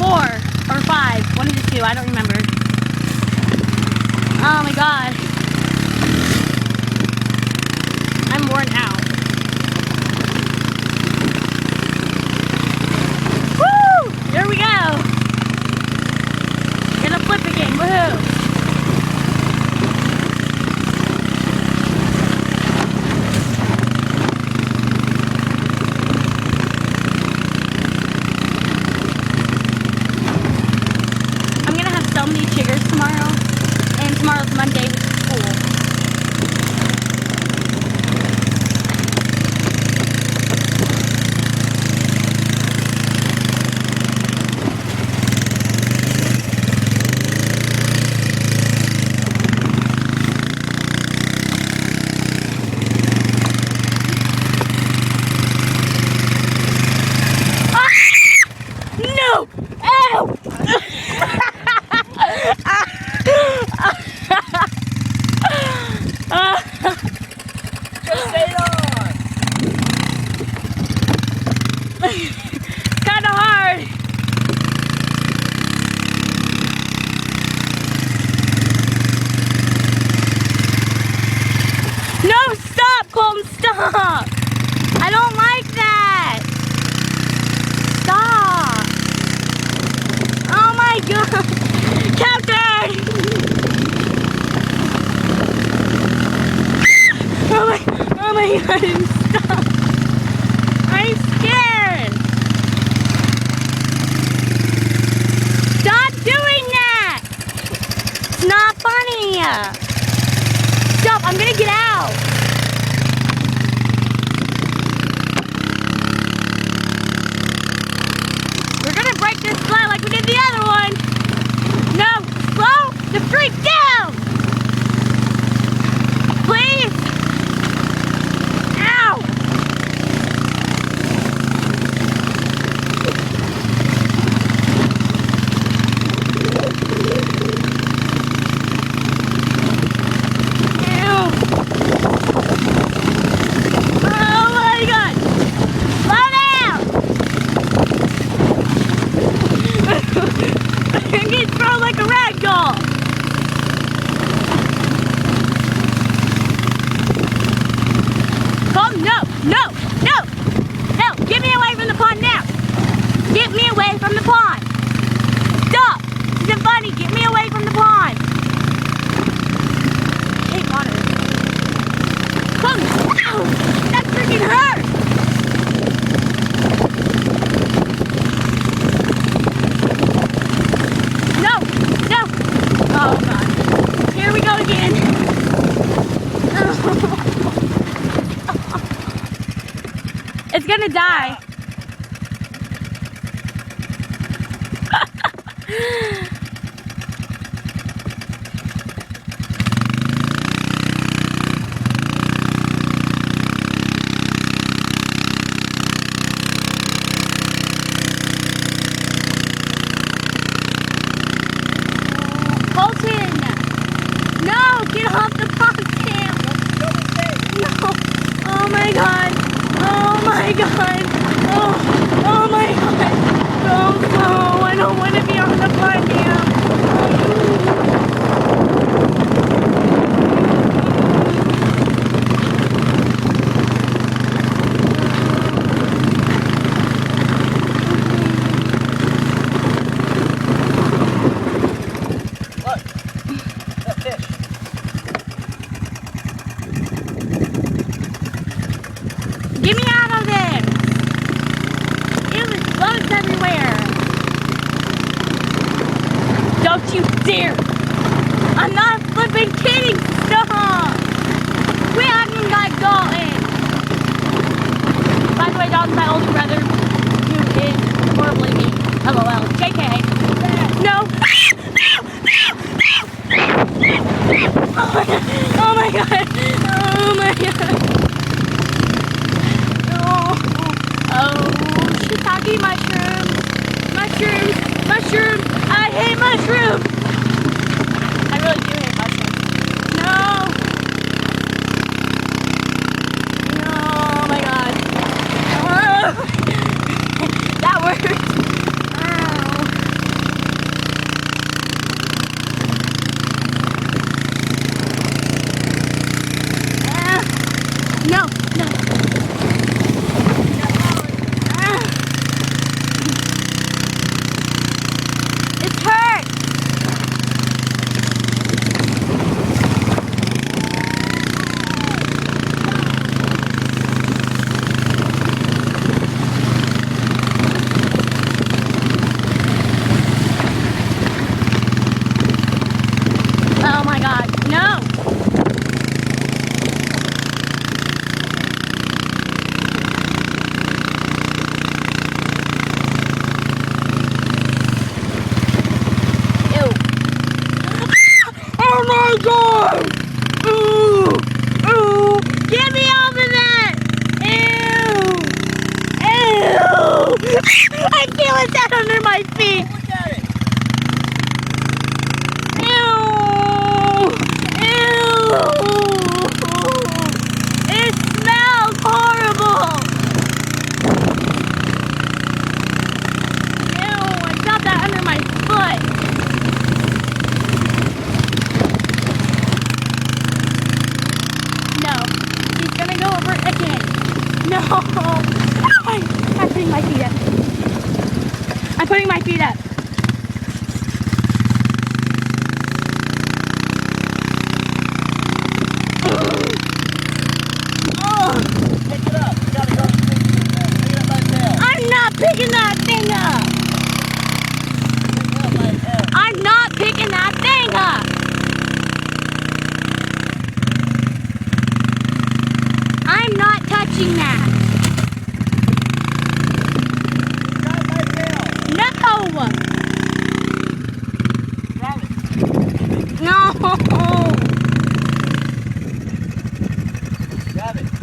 4 or 5. One of the two. I don't remember. Oh my god. I'm worn out. Woo! There we go. Gonna flip again. Woohoo! So many chiggers tomorrow, and tomorrow's Monday, which is cool. Ah! No! Ow! Kind of hard. No, stop, Colton, stop. I don't like that. Stop. Oh my god. Captain. Oh my god, stop. I'm scared. Stop doing that. It's not funny. Stop, I'm gonna get out. We're gonna break this sled like we did the other one. No, slow the freak down. Please. Ow. Get me away from the pond! Stop! This isn't funny! Get me away from the pond! Hey, Connor. Come! Ow! That freaking hurt! No! No! Oh, God. Here we go again. It's gonna die. Colton! No! Get off the pond, Sam! No! Oh my god! Oh my god! Oh my god! Oh, I don't want to be on the pond now! Get me out of there! Ew, there's bugs everywhere! Don't you dare! I'm not flipping kidding! Stop! We haven't got Dalton! By the way, Dalton's my older brother, who is horribly mean. LOL. JK. No! Oh my god! Oh my god! Oh, shiitake mushroom. Mushroom. Mushroom. I hate mushroom. I really do hate mushrooms. No. No, oh my god. Oh. That worked. Ow. I feel it down under my feet. Look at it. Ew. Ew. It smells horrible. Ew, I got that under my foot. No, he's gonna go over it again. No. I'm putting my feet up. I'm putting my feet up. Oh, Pick it up. You gotta go pick it up by the tail. I'm not picking that thing up. Pick it up by the tail. I'm not picking that thing up. I'm not touching that. Grab it by the tail. No. Grab it. No. Grab it.